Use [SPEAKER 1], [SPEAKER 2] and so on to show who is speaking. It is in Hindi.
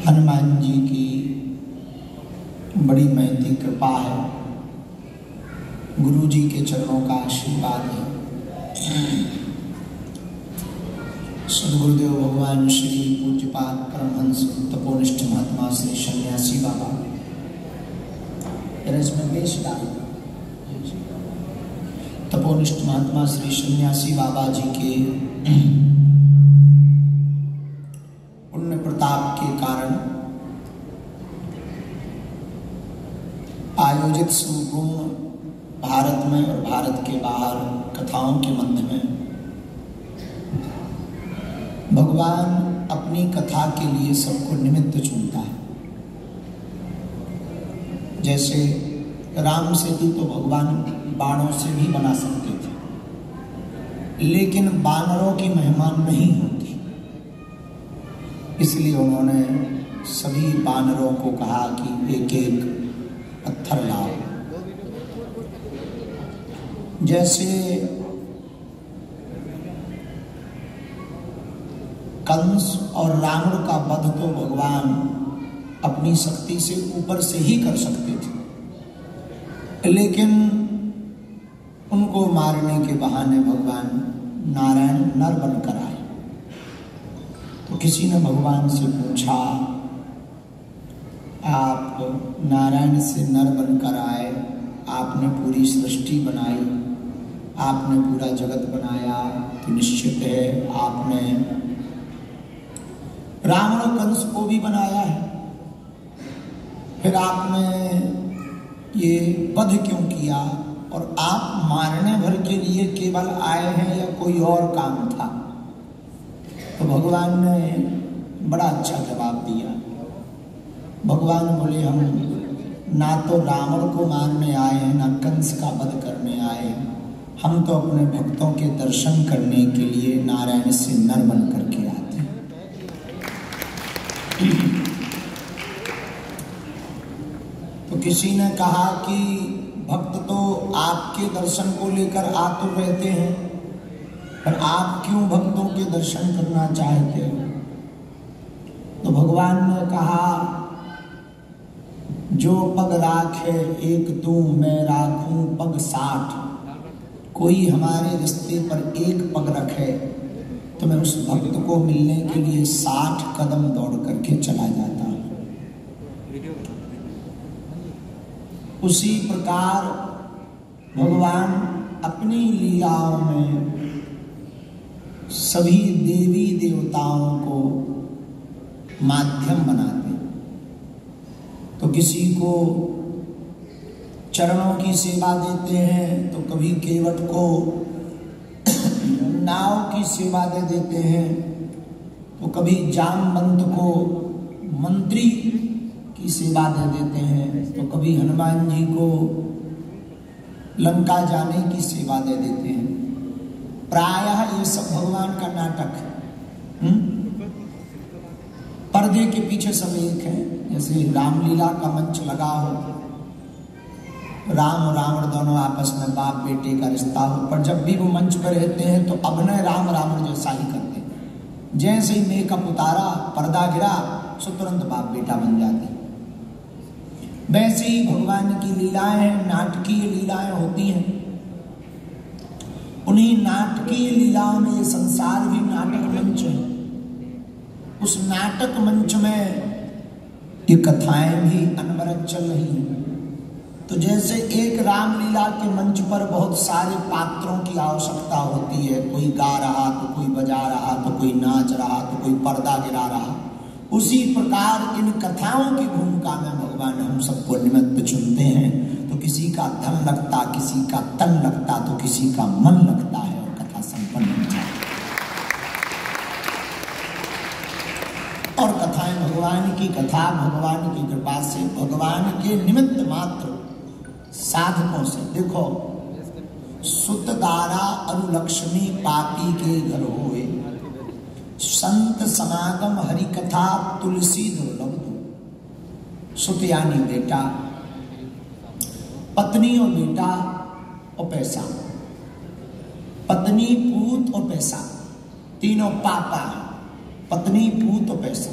[SPEAKER 1] हनुमान जी की बड़ी महती कृपा है, गुरु जी के चरणों का आशीर्वाद है। सदगुरुदेव भगवान श्री पूज्यपाद परमहंस तपोनिष्ठ महात्मा श्री सन्यासी बाबा, इसमें बेच डाल तपोनिष्ठ महात्मा श्री सन्यासी बाबा जी के पुण्य प्रताप के कारण आयोजित संपूर्ण भारत में और भारत के बाहर कथाओं के मध्य में भगवान अपनी कथा के लिए सबको निमित्त चुनता है। जैसे राम सेतु तो भगवान बाणों से भी बना सकते थे, लेकिन बानरों की महिमा नहीं होती, इसलिए उन्होंने सभी बानरों को कहा कि एक एक पत्थर लाओ। जैसे कंस और रावण का वध तो भगवान अपनी शक्ति से ऊपर से ही कर सकते थे, लेकिन उनको मारने के बहाने भगवान नारायण नर बनकर आए। तो किसी ने भगवान से पूछा, आप नारायण से नर बनकर आए, आपने पूरी सृष्टि बनाई, आपने पूरा जगत बनाया, तो निश्चित है आपने रावण और कंस को भी बनाया है, फिर आपने ये वध क्यों किया और आप मारने भर के लिए केवल आए हैं या कोई और काम था? तो भगवान ने बड़ा अच्छा जवाब दिया। भगवान बोले, हम ना तो रावण को मारने आए हैं, ना कंस का वध करने आए हैं, हम तो अपने भक्तों के दर्शन करने के लिए नारायण से नर बन करके आते हैं। तो किसी ने कहा कि भक्त तो आपके दर्शन को लेकर आतुर रहते हैं, पर आप क्यों भक्तों के दर्शन करना चाहते हो? तो भगवान ने कहा, जो पग राखे एक तू मैं राखूं पग 60। कोई हमारे रिश्ते पर एक पग रखे तो मैं उस भक्त को मिलने के लिए 60 कदम दौड़ करके चला जाता हूं। उसी प्रकार भगवान अपनी लीलाओं में सभी देवी देवताओं को माध्यम बनाते। तो किसी को चरणों की सेवा देते हैं, तो कभी केवट को नाव की सेवा दे देते हैं, तो कभी जामवंत को मंत्री की सेवा दे देते हैं, तो कभी हनुमान जी को लंका जाने की सेवा दे देते हैं। प्रायः ये सब भगवान का नाटक है। पर्दे के पीछे सब एक है। जैसे रामलीला का मंच लगा हो, राम और रावण दोनों आपस में बाप बेटे का रिश्ता हो, पर जब भी वो मंच पर रहते हैं तो अभिनय राम रावण जैसा ही करते हैं। जैसे ही मेकअप उतारा, पर्दा गिरा, सो तुरंत बाप बेटा बन जाते। वैसे ही भगवान की लीलाएं हैं, नाटकीय लीलाएं होती हैं। उन्हीं नाटकीय लीलाओं में ये संसार भी नाटक मंच है। उस नाटक मंच में ये कथाएं भी अनवरत चल रही हैं। तो जैसे एक रामलीला के मंच पर बहुत सारे पात्रों की आवश्यकता होती है, कोई गा रहा तो कोई बजा रहा तो कोई नाच रहा तो कोई पर्दा गिरा रहा, उसी प्रकार इन कथाओं की भूमिका में भगवान हम सबको निमित्त चुनते हैं। तो किसी का धन लगता, किसी का तन लगता, तो किसी का मन लगता है और कथा संपन्न हो जाती है। और कथाएं भगवान की कथा, भगवान की कृपा से, भगवान के निमित्त मात्र साधकों से। देखो, सुत दारा अनुलक्ष्मी पापी के घर होए, संत समागम हरि कथा तुलसी दुर्लभ दो। सुत यानी बेटा, पत्नी और बेटा और पैसा, पत्नी पूत और पैसा, तीनों पापा, पत्नी पूत और पैसा।